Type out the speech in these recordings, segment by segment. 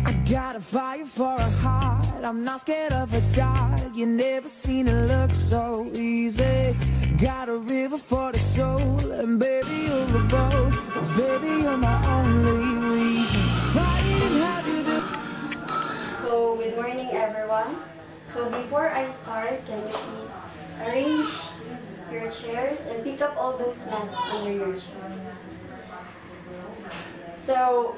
I got a fire for a heart, I'm not scared of a dark. You never seen it look so easy. Got a river for the soul, and baby you're a boat. Baby you're my only reason. Fighting how you do. So, good morning everyone. So, before I start, can you please arrange your chairs and pick up all those mess under your chair. So,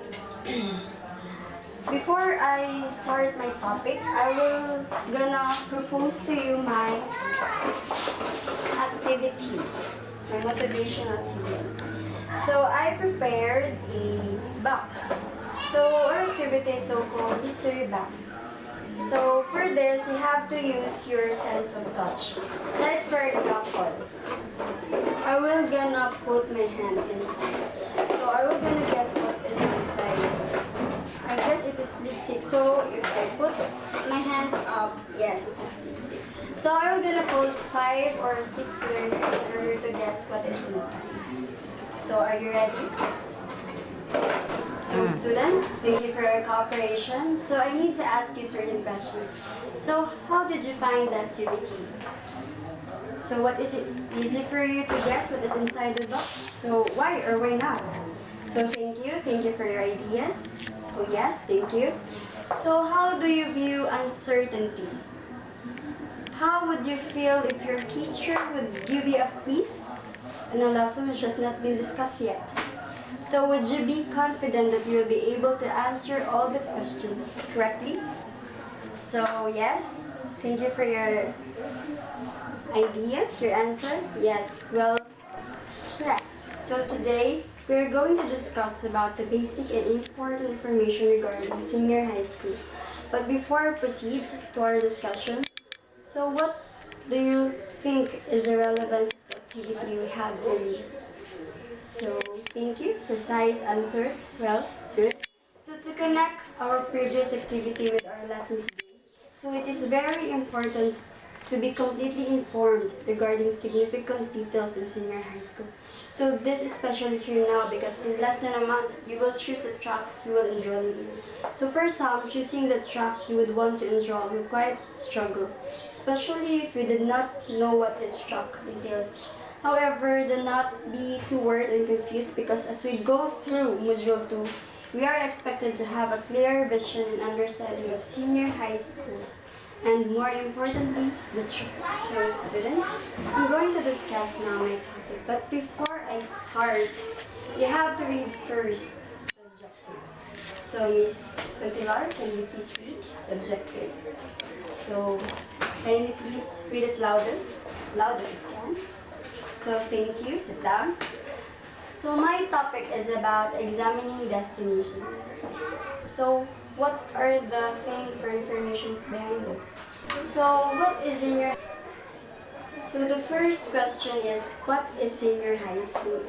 before I start my topic, I will gonna propose to you my activity, my motivation activity. So I prepared a box. So our activity is so-called mystery box. So for this, you have to use your sense of touch. Like for example, I will gonna put my hand inside. So I will gonna guess what is inside. I guess it is lipstick. So if I put my hands up, yes, it is lipstick. So I will gonna put 5 or 6 letters in order to guess what is inside. So are you ready? So students, thank you for your cooperation. So I need to ask you certain questions. So how did you find the activity? So what is it? Easy for you to guess what is inside the box? So why or why not? So thank you for your ideas. Oh yes, thank you. So how do you view uncertainty? How would you feel if your teacher would give you a quiz and a lesson which has not been discussed yet? So would you be confident that you will be able to answer all the questions correctly? So yes, thank you for your idea, your answer. Yes, well, correct. So today, we're going to discuss about the basic and important information regarding senior high school. But before we proceed to our discussion, so what do you think is the relevance of the activity we had earlier? So, thank you. Precise answer. Well, good. So, to connect our previous activity with our lesson today, so it is very important to be completely informed regarding significant details in senior high school. So, this is especially true now because in less than a month, you will choose the track you will enroll in. So, for some, choosing the track you would want to enroll will quite struggle, especially if you did not know what its track entails. However, do not be too worried and confused because as we go through Module 2, we are expected to have a clear vision and understanding of senior high school. And more importantly, the tracks. So students, I'm going to discuss now my topic. But before I start, you have to read first the objectives. So Miss Contilar, can you please read the objectives? So can you please read it louder? Loud as you can. So thank you, sit down. So my topic is about examining destinations. So what are the things or informations behind it? So what is senior? So the first question is, what is senior high school?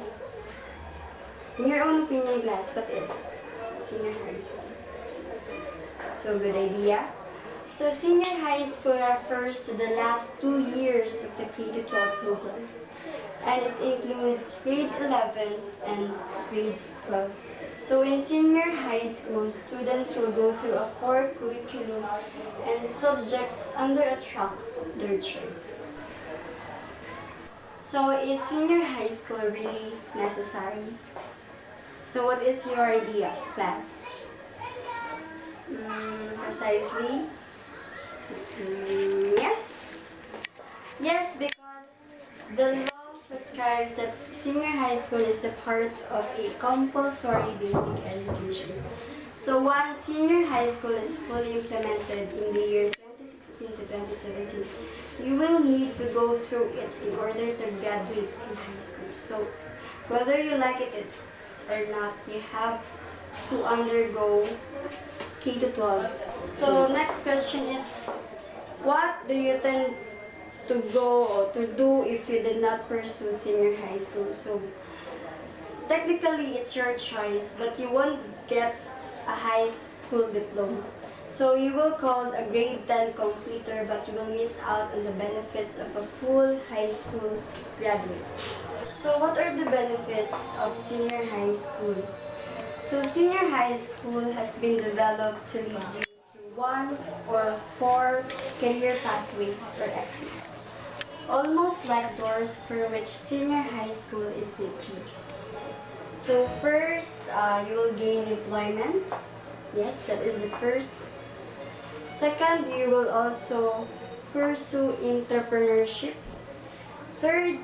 In your own opinion, class, what is senior high school? So good idea. So senior high school refers to the last 2 years of the K-12 program. And it includes grade 11 and grade 12. So in senior high school, students will go through a core curriculum and subjects under a track of their choices. So is senior high school really necessary? So what is your idea, class? Precisely? Yes. Yes, because the law prescribes that senior high school is a part of a compulsory basic education. So once senior high school is fully implemented in the year 2016 to 2017, you will need to go through it in order to graduate in high school. So whether you like it or not, you have to undergo K-12. So next question is, what do you tend to go or to do if you did not pursue senior high school? So technically it's your choice, but you won't get a high school diploma. So you will call a grade 10 completer, but you will miss out on the benefits of a full high school graduate. So what are the benefits of senior high school? So senior high school has been developed to lead you to one or four career pathways or exits. Almost like doors for which senior high school is the key. So first, you will gain employment. Yes, that is the first. Second, you will also pursue entrepreneurship. Third,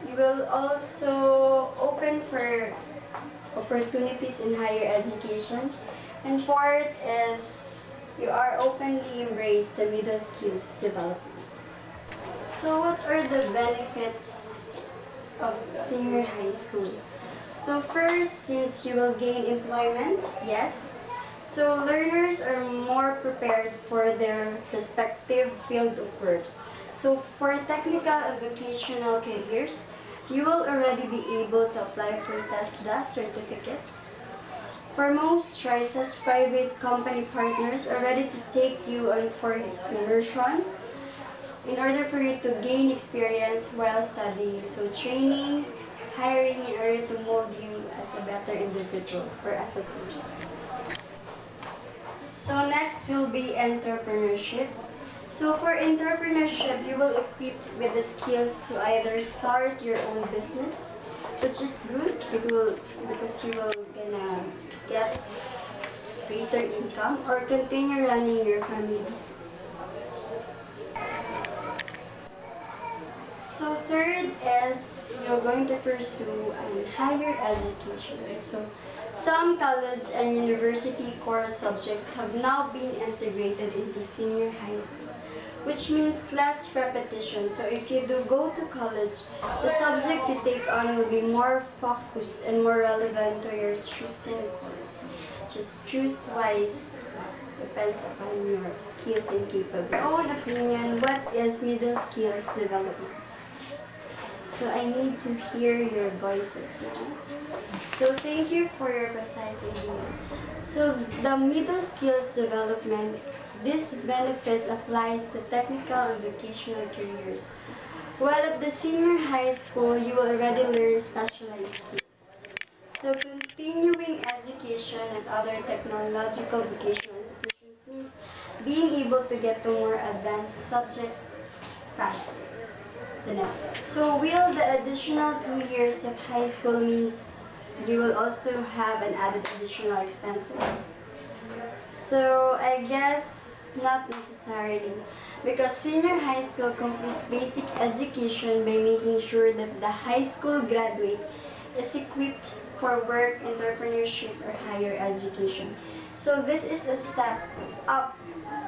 you will also open for opportunities in higher education. And fourth is you are openly embrace the middle skills development. So what are the benefits of senior high school? So first, since you will gain employment, yes. So learners are more prepared for their respective field of work. So for technical and vocational careers, you will already be able to apply for TESDA certificates. For most choices, private company partners are ready to take you on for immersion in order for you to gain experience while studying. So training, hiring in order to mold you as a better individual or as a person. So next will be entrepreneurship. So for entrepreneurship, you will equip with the skills to either start your own business, which is good because you will gonna get greater income, or continue running your family business. So third is you're going to pursue higher education. So some college and university core subjects have now been integrated into senior high school, which means less repetition. So if you do go to college, the subject you take on will be more focused and more relevant to your chosen course. Just choose wise, depends upon your skills and capabilities. In your own opinion, what is middle skills development? So I need to hear your voices now. So thank you for your precise idea. So the middle skills development, this benefits applies to technical and vocational careers. While at the senior high school, you will already learn specialized skills. So continuing education at other technological vocational institutions means being able to get to more advanced subjects faster. So will the additional 2 years of high school means you will also have an added additional expenses? So I guess not necessarily, because senior high school completes basic education by making sure that the high school graduate is equipped for work, entrepreneurship, or higher education. So this is a step up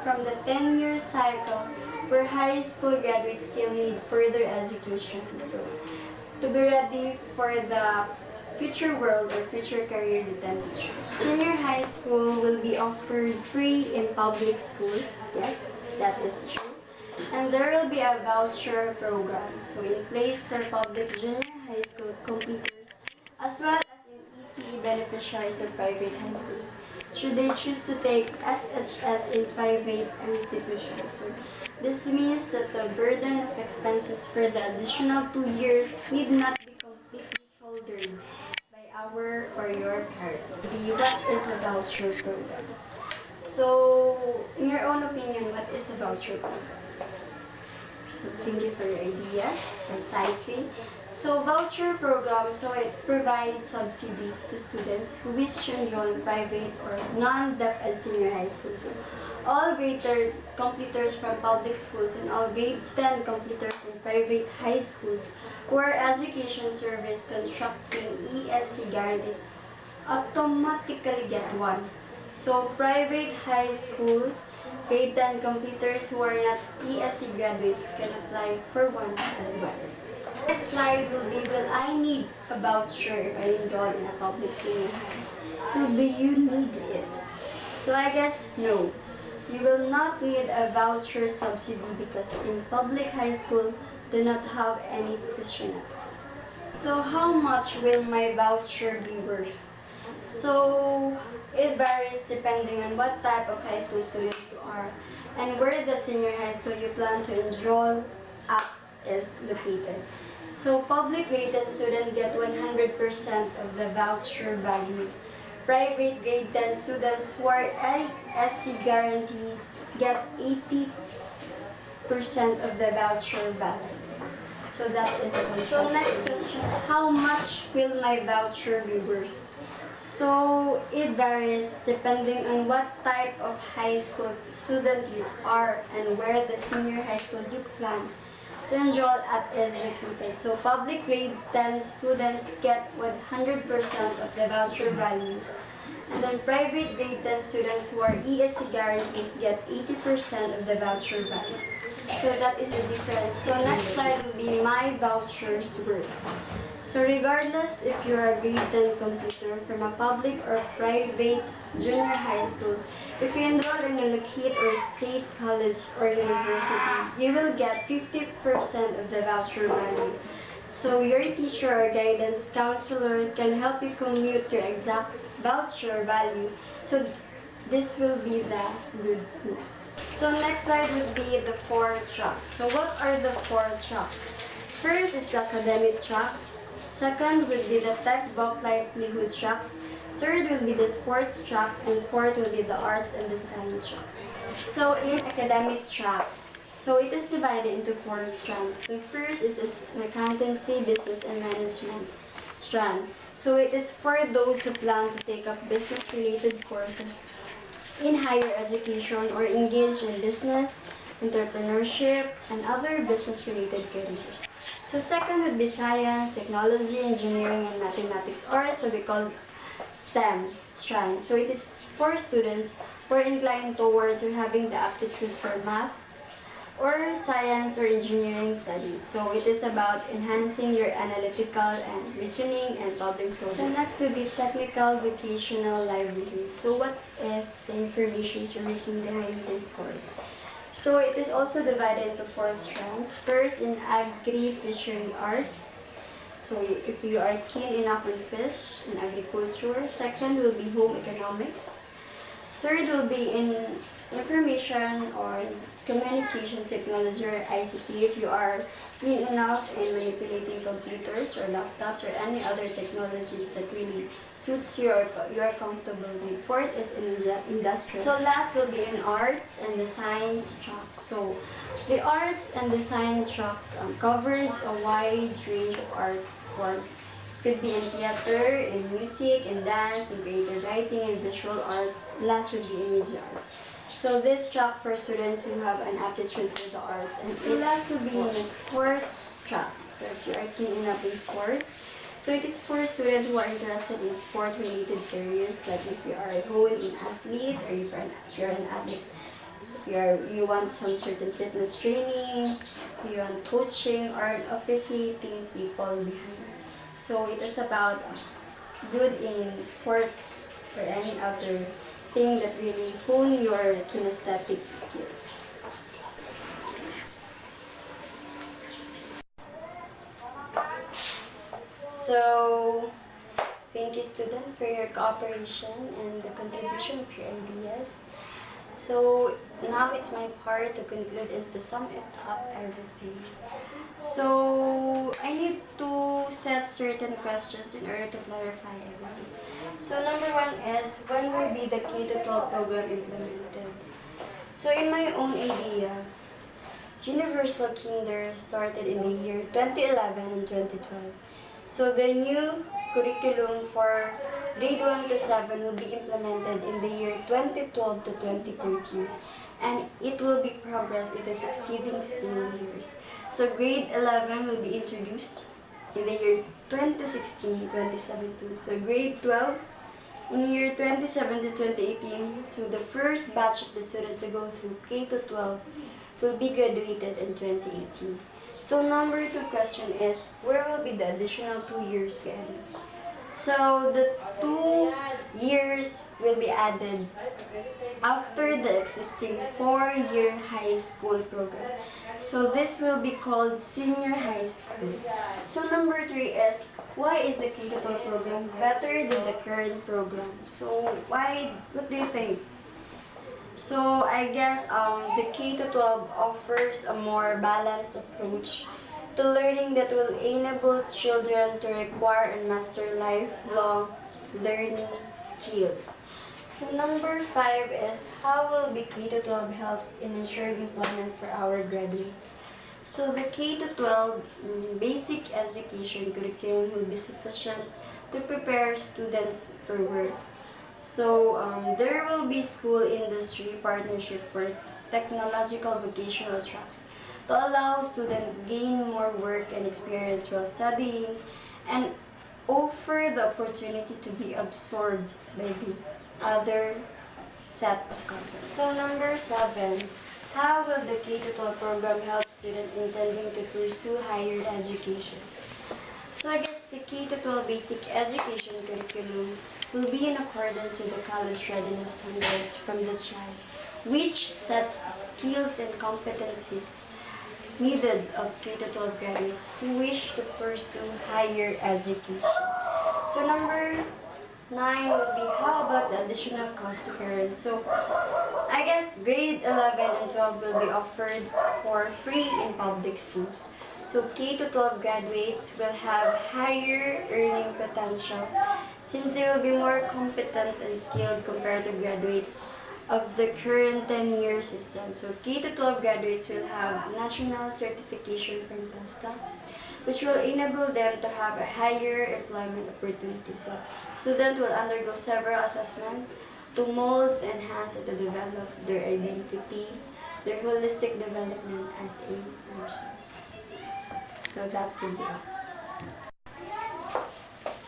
from the 10-year cycle where high school graduates still need further education. So to be ready for the future world or future career you tend to choose. Senior high school will be offered free in public schools. Yes, that is true. And there will be a voucher program. So in place for public junior high school completers as well as in ECE beneficiaries of private high schools, should they choose to take SHS in private institutions. So this means that the burden of expenses for the additional 2 years need not be completely shouldered by our or your parents. What is a voucher program? So, in your own opinion, what is a voucher program? So, thank you for your idea, precisely. So, voucher program, so it provides subsidies to students who wish to enroll in private or non-deaf and senior high school. So, all grade 10 completers from public schools and all grade 10 completers in private high schools where education service constructing ESC guarantees automatically get one. So private high school grade 10 completers who are not ESC graduates can apply for one as well. Next slide will be, will I need a voucher if I enroll in a public senior high? So do you need it? So I guess no. You will not need a voucher subsidy because in public high school do not have any tuition. So how much will my voucher be worth? So it varies depending on what type of high school student you are and where the senior high school you plan to enroll at is located. So public rated students get 100% of the voucher value. private grade 10 students who are ISC guarantees get 80% of the voucher value. So that is it. So next question, how much will my voucher be worth? So it varies depending on what type of high school student you are and where the senior high school you plan to enroll at is located. So public grade 10 students get 100% of the voucher value. And then private grade 10 students who are ESC guarantees get 80% of the voucher value. So that is the difference. So next slide will be my vouchers worth. So regardless if you are a grade 10 computer from a public or private junior high school, if you enroll in a locate or state college or university, you will get 50% of the voucher value. So your teacher or guidance counselor can help you commute your exact voucher value. So this will be the good news. So next slide would be the 4 tracks. So what are the 4 tracks? First is the academic tracks. Second would be the textbook livelihood tracks. Third will be the sports track, and fourth will be the arts and design tracks. So in academic track, so it is divided into 4 strands. So first is an accountancy, business, and management strand. So it is for those who plan to take up business-related courses in higher education or engage in business, entrepreneurship, and other business-related careers. So second would be science, technology, engineering, and mathematics, or so we call STEM strand. So it is for students who are inclined towards or having the aptitude for math or science or engineering studies. So it is about enhancing your analytical and reasoning and problem solving. So next would be technical vocational livelihood. So what is the information or reason behind this course? So it is also divided into 4 strands. First in agri-fishery arts. So if you are keen enough on fish and agriculture. Second will be home economics. Third will be in information or communications technology or ICT if you are keen enough in manipulating computers or laptops or any other technologies that really suits you or you are comfortable with. Fourth is in industrial. So last will be in arts and the science tracks. So the arts and the science tracks covers a wide range of arts forms. Could be in theater, in music, in dance, in creative writing, and visual arts. Last would be in media arts. So this track for students who have an aptitude for the arts. And so last would be in the sports track. So if you are keen enough in sports. So it is for students who are interested in sport-related careers, like if you are a whole in athlete, or if you're an athlete, you want some certain fitness training, you want coaching, or officiating people behind. So it is about good in sports or any other thing that really hone your kinesthetic skills. So thank you student for your cooperation and the contribution of your ideas. So now it's my part to conclude and to sum it up everything. So I need to set certain questions in order to clarify everything. So number 1 is, when will be the K-12 program implemented? So in my own idea, Universal Kinder started in the year 2011 and 2012. So the new curriculum for grade 1 to 7 will be implemented in the year 2012 to 2013. And it will be progressed in the succeeding school years. So grade 11 will be introduced in the year 2016-2017. So grade 12 in the year 2017-2018. So the first batch of the students to go through K to 12 will be graduated in 2018. So number 2 question is, where will be the additional 2 years be added? So the 2 years will be added after the existing 4-year high school program. So this will be called senior high school. So number 3 is, why is the K-12 program better than the current program? So why, what do you think? So I guess the K-12 offers a more balanced approach to learning that will enable children to acquire and master lifelong learning skills. So number 5 is how will be K-12 help in ensuring employment for our graduates? So the K-12 basic education curriculum will be sufficient to prepare students for work. So there will be school-industry partnership for technological vocational tracks to allow students gain more work and experience while studying and offer the opportunity to be absorbed by the other set of campus. So number 7, how will the K-12 program help students intending to pursue higher education? So I guess the K-12 basic education curriculum will be in accordance with the college readiness standards from the child, which sets skills and competencies needed of K-12 graduates who wish to pursue higher education. So number 9 would be how about the additional cost to parents? So I guess grade 11 and 12 will be offered for free in public schools. So K to 12 graduates will have higher earning potential since they will be more competent and skilled compared to graduates of the current 10-year system. So K to 12 graduates will have national certification from TESTA, which will enable them to have a higher employment opportunity. So students will undergo several assessments to mold, enhance, and to develop their identity, their holistic development as a person. So that would be all.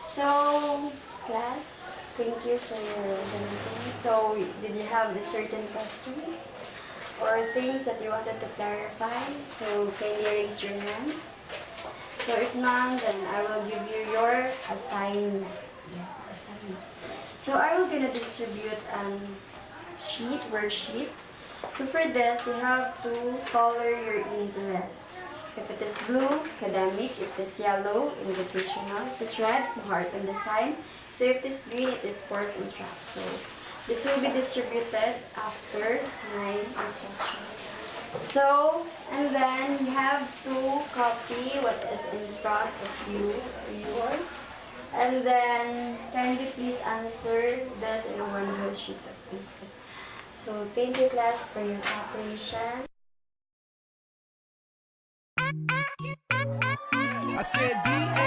So, class, thank you for your listening. So, did you have certain questions or things that you wanted to clarify? So, kindly raise your hands. So, if none, then I will give you your assignment. Yes, assignment. So, I will gonna distribute worksheet. So, for this, you have to color your interest. If it is blue, academic. If it is yellow, educational. If it is red, heart and design. So if it is green, it is sports and track. So this will be distributed after my instruction. So, and then you have to copy what is in front of you or yours. And then, kindly please answer this in one whole sheet of paper. So, thank you class for your cooperation. I said D